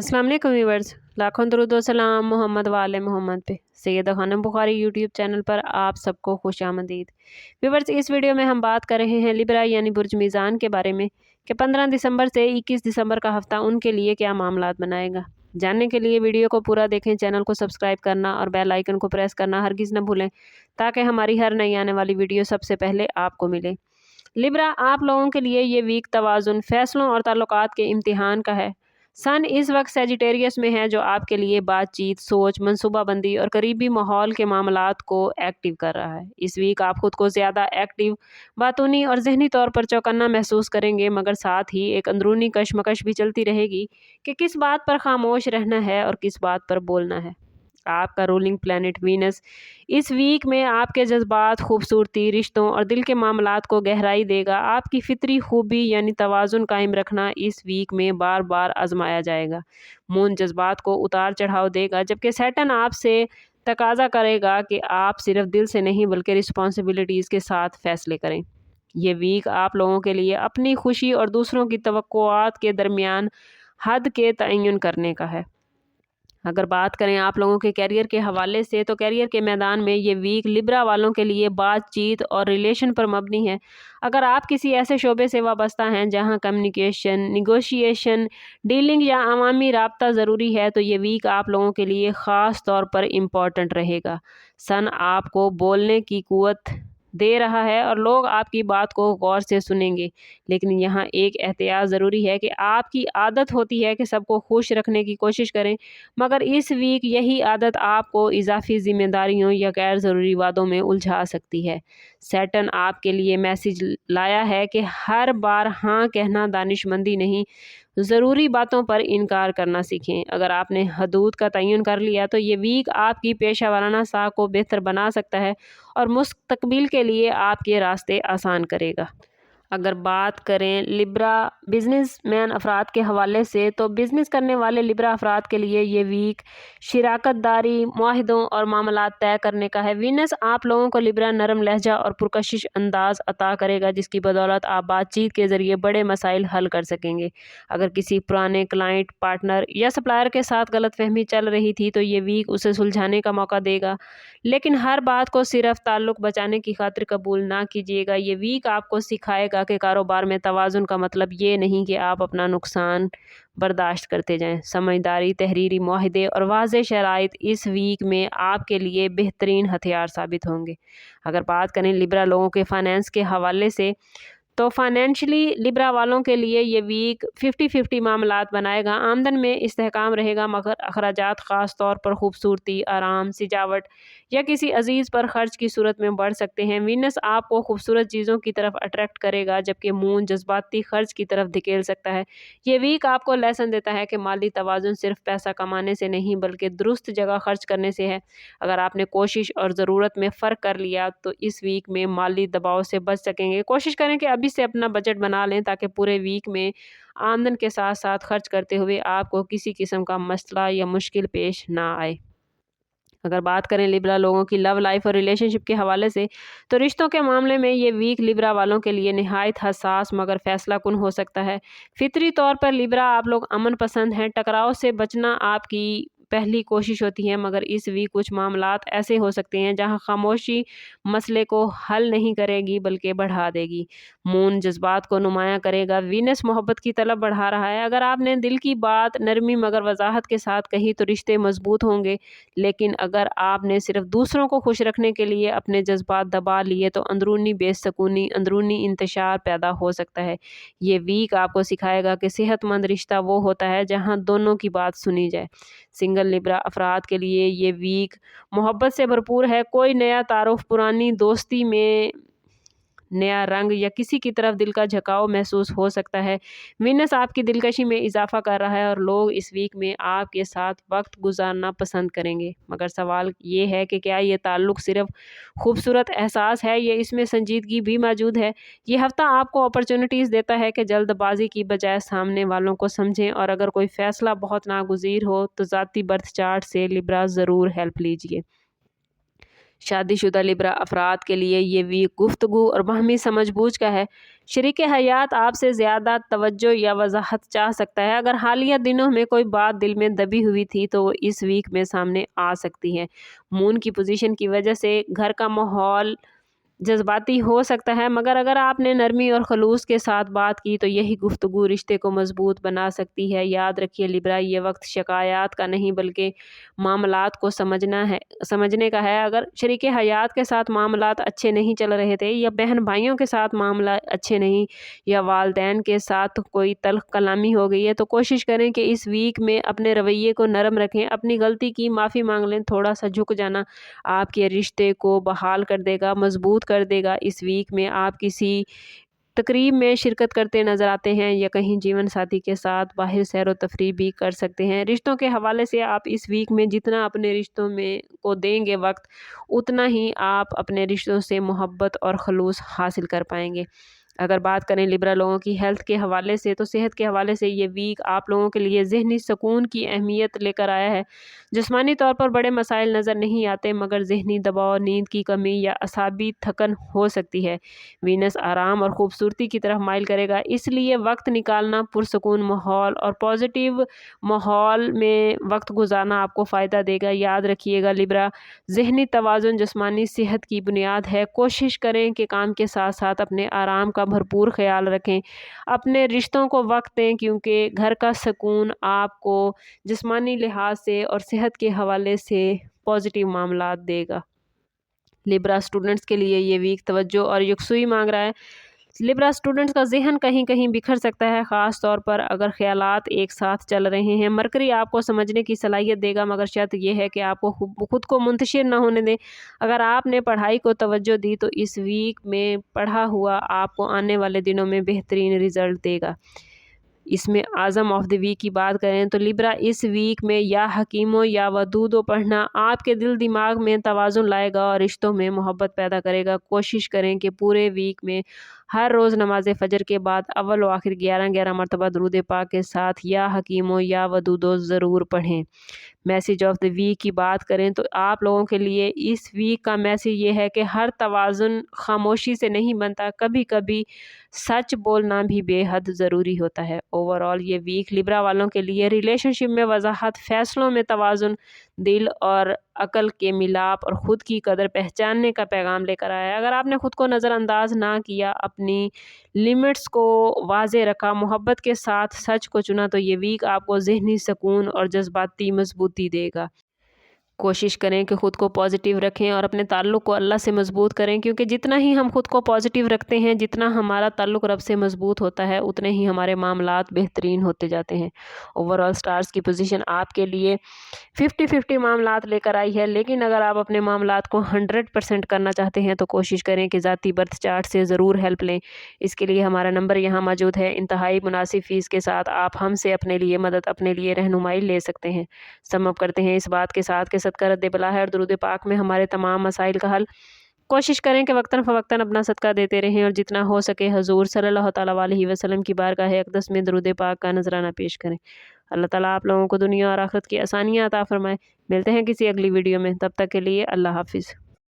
अस्सलाम वालेकुम व्यूअर्स, लाखों दरूद व सलाम मोहम्मद वाले मोहम्मद पे। सैयदा खानम बुखारी यूट्यूब चैनल पर आप सबको खुशामदीद। व्यूअर्स, इस वीडियो में हम बात कर रहे हैं लिब्रा यानी बुर्ज मीज़ान के बारे में कि 15 दिसंबर से 21 दिसंबर का हफ्ता उनके लिए क्या मामलात बनाएगा। जानने के लिए वीडियो को पूरा देखें, चैनल को सब्सक्राइब करना और बेल आइकन को प्रेस करना हरगिज़ न भूलें ताकि हमारी हर नई आने वाली वीडियो सबसे पहले आपको मिले। लिब्रा, आप लोगों के लिए ये वीक तवाज़ुन, फैसलों और ताल्लुकात के इम्तिहान का है। सन इस वक्त सेजिटेरियस में है, जो आपके लिए बातचीत, सोच, मनसूबाबंदी और करीबी माहौल के मामलात को एक्टिव कर रहा है। इस वीक आप खुद को ज़्यादा एक्टिव, बातूनी और जहनी तौर पर चौकन्ना महसूस करेंगे, मगर साथ ही एक अंदरूनी कशमकश भी चलती रहेगी कि किस बात पर खामोश रहना है और किस बात पर बोलना है। आपका रूलिंग प्लैनेट वीनस इस वीक में आपके जज्बात, खूबसूरती, रिश्तों और दिल के मामलात को गहराई देगा। आपकी फितरी खूबी यानी तवाज़ुन कायम रखना इस वीक में बार बार आजमाया जाएगा। मून जज्बात को उतार चढ़ाव देगा, जबकि सैटर्न आपसे तकाजा करेगा कि आप सिर्फ दिल से नहीं बल्कि रिस्पॉन्सिबिलिटीज़ के साथ फैसले करें। ये वीक आप लोगों के लिए अपनी खुशी और दूसरों की तवक्कुआत के दरमियान हद के तयन करने का है। अगर बात करें आप लोगों के कैरियर के हवाले से, तो कैरियर के मैदान में ये वीक लिब्रा वालों के लिए बातचीत और रिलेशन पर मबनी है। अगर आप किसी ऐसे शोबे से वाबस्ता हैं जहां कम्युनिकेशन, निगोशिएशन, डीलिंग या अवामी राब्ता ज़रूरी है, तो ये वीक आप लोगों के लिए ख़ास तौर पर इम्पॉर्टेंट रहेगा। सन आपको बोलने की कुव्वत दे रहा है और लोग आपकी बात को गौर से सुनेंगे, लेकिन यहाँ एक एहतियात ज़रूरी है कि आपकी आदत होती है कि सबको खुश रखने की कोशिश करें, मगर इस वीक यही आदत आपको इजाफी जिम्मेदारियों या गैर ज़रूरी वादों में उलझा सकती है। सैटर्न आपके लिए मैसेज लाया है कि हर बार हाँ कहना दानिशमंदी नहीं, ज़रूरी बातों पर इनकार करना सीखें। अगर आपने हदूद का तयन कर लिया, तो ये वीक आपकी पेशा वाराना साख को बेहतर बना सकता है और मुस्तकबिल के लिए आपके रास्ते आसान करेगा। अगर बात करें लिब्रा बिजनेसमैन अफराद के हवाले से, तो बिज़नेस करने वाले लिब्रा अफराद के लिए ये वीक शिराकतदारी, मुआहिदों और मामलात तय करने का है। वीनस आप लोगों को लिब्रा नरम लहजा और पुरकशिश अंदाज अता करेगा, जिसकी बदौलत आप बातचीत के ज़रिए बड़े मसाइल हल कर सकेंगे। अगर किसी पुराने क्लाइंट, पार्टनर या सप्लायर के साथ गलतफहमी चल रही थी, तो ये वीक उसे सुलझाने का मौका देगा, लेकिन हर बात को सिर्फ ताल्लुक बचाने की खातिर कबूल ना कीजिएगा। ये वीक आपको सिखाएगा कि कारोबार में तवाज़ुन का मतलब ये नहीं कि आप अपना नुकसान बर्दाश्त करते जाएं। समझदारी, तहरीरी मुआहदे और वाज़ेह शराइत इस वीक में आपके लिए बेहतरीन हथियार साबित होंगे। अगर बात करें लिब्रा लोगों के फाइनेंस के हवाले से, तो फाइनेंशली लिब्रा वालों के लिए ये वीक 50-50 मामलात बनाएगा। आमदन में इस्तेहकाम रहेगा, मगर अखराजात ख़ास तौर पर खूबसूरती, आराम, सजावट या किसी अजीज़ पर खर्च की सूरत में बढ़ सकते हैं। वीनस आपको खूबसूरत चीज़ों की तरफ अट्रैक्ट करेगा, जबकि मून जज्बाती खर्च की तरफ धकेल सकता है। ये वीक आपको लेसन देता है कि माली तवाज़ुन सिर्फ पैसा कमाने से नहीं बल्कि दुरुस्त जगह खर्च करने से है। अगर आपने कोशिश और ज़रूरत में फ़र्क कर लिया, तो इस वीक में माली दबाव से बच सकेंगे। कोशिश करें कि अभी से अपना बजट बना लें, ताकि पूरे वीक में आमदन के साथ साथ खर्च करते हुए आपको किसी किस्म का मसला या मुश्किल पेश ना आए। अगर बात करें लिब्रा लोगों की लव लाइफ और रिलेशनशिप के हवाले से, तो रिश्तों के मामले में ये वीक लिब्रा वालों के लिए निहायत हसास मगर फैसला कुन हो सकता है। फितरी तौर पर लिब्रा आप लोग अमन पसंद हैं, टकराव से बचना आपकी पहली कोशिश होती है, मगर इस वीक कुछ मामलात ऐसे हो सकते हैं जहां खामोशी मसले को हल नहीं करेगी बल्कि बढ़ा देगी। मून जज्बात को नुमायां करेगा, वीनस मोहब्बत की तलब बढ़ा रहा है। अगर आपने दिल की बात नरमी मगर वजाहत के साथ कही, तो रिश्ते मजबूत होंगे, लेकिन अगर आपने सिर्फ दूसरों को खुश रखने के लिए अपने जज्बात दबा लिए, तो अंदरूनी बेसुकूनी, अंदरूनी इंतशार पैदा हो सकता है। ये वीक आपको सिखाएगा कि सेहतमंद रिश्ता वो होता है जहां दोनों की बात सुनी जाए। सिंगल लिब्रा अफराद के लिए ये वीक मोहब्बत से भरपूर है। कोई नया तारुफ, पुरानी दोस्ती में नया रंग या किसी की तरफ दिल का झुकाव महसूस हो सकता है। वीनस आपकी दिलकशी में इजाफा कर रहा है और लोग इस वीक में आपके साथ वक्त गुजारना पसंद करेंगे, मगर सवाल ये है कि क्या ये ताल्लुक सिर्फ खूबसूरत एहसास है या इसमें संजीदगी भी मौजूद है। ये हफ्ता आपको अपॉर्चुनिटीज़ देता है कि जल्दबाजी की बजाय सामने वालों को समझें, और अगर कोई फैसला बहुत नागुज़ीर हो, तो ज़ाती बर्थ चार्ट से लिब्रा ज़रूर हेल्प लीजिए। शादी शुदा लिब्रा अफराद के लिए ये वीक गुफ्तगू और बाहमी समझ बूझ का है। शरीक हयात आपसे ज़्यादा तवज्जो या वजाहत चाह सकता है। अगर हालिया दिनों में कोई बात दिल में दबी हुई थी तो वो इस वीक में सामने आ सकती है। मून की पोजीशन की वजह से घर का माहौल जज़्बाती हो सकता है, मगर अगर आपने नरमी और खलूस के साथ बात की तो यही गुफ्तगू रिश्ते को मजबूत बना सकती है। याद रखिए लिब्रा, ये वक्त शिकायत का नहीं बल्कि मामलात को समझने का है। अगर शरीके हयात के साथ मामलात अच्छे नहीं चल रहे थे, या बहन भाइयों के साथ मामला अच्छे नहीं, या वालदैन के साथ कोई तल्ख कलामी हो गई है, तो कोशिश करें कि इस वीक में अपने रवैये को नरम रखें। अपनी गलती की माफ़ी मांग लें। थोड़ा सा झुक जाना आपके रिश्ते को बहाल कर देगा, मजबूत कर देगा। इस वीक में आप किसी तकरीब में शिरकत करते नज़र आते हैं, या कहीं जीवन साथी के साथ बाहर सैर व तफरीह भी कर सकते हैं। रिश्तों के हवाले से आप इस वीक में जितना अपने रिश्तों में को देंगे वक्त, उतना ही आप अपने रिश्तों से मोहब्बत और खलूस हासिल कर पाएंगे। अगर बात करें लिब्रा लोगों की हेल्थ के हवाले से, तो सेहत के हवाले से ये वीक आप लोगों के लिए ज़हनी सुकून की अहमियत लेकर आया है। जिस्मानी तौर पर बड़े मसाइल नज़र नहीं आते, मगर ज़हनी दबाव, नींद की कमी या असाबी थकन हो सकती है। वीनस आराम और ख़ूबसूरती की तरफ माइल करेगा, इसलिए वक्त निकालना, पुरसकून माहौल और पॉजिटिव माहौल में वक्त गुजारना आपको फ़ायदा देगा। याद रखिएगा लिब्रा, ज़हनी तवाज़ुन जिस्मानी सेहत की बुनियाद है। कोशिश करें कि काम के साथ साथ अपने आराम का भरपूर ख्याल रखें। अपने रिश्तों को वक्त दें, क्योंकि घर का सुकून आपको जिस्मानी लिहाज से और सेहत के हवाले से पॉजिटिव मामलात देगा। लिब्रा स्टूडेंट्स के लिए ये वीक तवज्जो और यकसुई मांग रहा है। लिब्रा स्टूडेंट्स का जहन कहीं कहीं बिखर सकता है, ख़ास तौर पर अगर ख्यालात एक साथ चल रहे हैं। मरकरी आपको समझने की सलाहियत देगा, मगर शर्त यह है कि आपको खुद को मुंतशिर ना होने दें। अगर आपने पढ़ाई को तवज्जो दी तो इस वीक में पढ़ा हुआ आपको आने वाले दिनों में बेहतरीन रिज़ल्ट देगा। इसमें आज़म ऑफ द वीक की बात करें तो लिब्रा, इस वीक में या हकीमों या वदूदो पढ़ना आपके दिल दिमाग में तवाज़ुन लाएगा और रिश्तों में मोहब्बत पैदा करेगा। कोशिश करें कि पूरे वीक में हर रोज़ नमाज फ़जर के बाद अव्वल व आखिर 11-11 मरतबा दुरूद पाक के साथ या हकीमों या वदूदो ज़रूर पढ़ें। मैसेज ऑफ द वीक की बात करें तो आप लोगों के लिए इस वीक का मैसेज ये है कि हर तवाज़ुन खामोशी से नहीं बनता, कभी कभी सच बोलना भी बेहद ज़रूरी होता है। ओवरऑल ये वीक लिब्रा वालों के लिए रिलेशनशिप में वजाहत, फ़ैसलों में तवाज़ुन, दिल और अकल के मिलाप और ख़ुद की कदर पहचानने का पैगाम लेकर आया है। अगर आपने ख़ुद को नज़रअंदाज ना किया, अपनी लिमिट्स को वाज़े रखा, मोहब्बत के साथ सच को चुना, तो ये वीक आपको ज़हनी सुकून और जज्बाती मजबूती देगा। कोशिश करें कि ख़ुद को पॉजिटिव रखें और अपने ताल्लुक़ को अल्लाह से मजबूत करें, क्योंकि जितना ही हम ख़ुद को पॉजिटिव रखते हैं, जितना हमारा ताल्लुक़ रब से मजबूत होता है, उतने ही हमारे मामलात बेहतरीन होते जाते हैं। ओवरऑल स्टार्स की पोजीशन आपके लिए 50-50 मामलात लेकर आई है, लेकिन अगर आप अपने मामलात को 100% करना चाहते हैं तो कोशिश करें कि ज़ाती बर्थ चार्ट से ज़रूर हेल्प लें। इसके लिए हमारा नंबर यहाँ मौजूद है। इंतहाई मुनासिब फ़ीस के साथ आप हमसे अपने लिए मदद, अपने लिए रहनुमाई ले सकते हैं। समअप करते हैं इस बात के साथ कि सदका रद्द बला है और दुरूद पाक में हमारे तमाम मसाइल का हल। कोशिश करें कि वक्तन फ़वक्तन अपना सदका देते रहें और जितना हो सके हुज़ूर सल्लल्लाहु तआला अलैहि वसल्लम की बारगाह अक़दस में दुरूद पाक का नजराना पेश करें। अल्लाह ताला आप लोगों को दुनिया और आखिरत की आसानियाँ अता फ़रमाए। मिलते हैं किसी अगली वीडियो में, तब तक के लिए अल्लाह हाफ़िज़।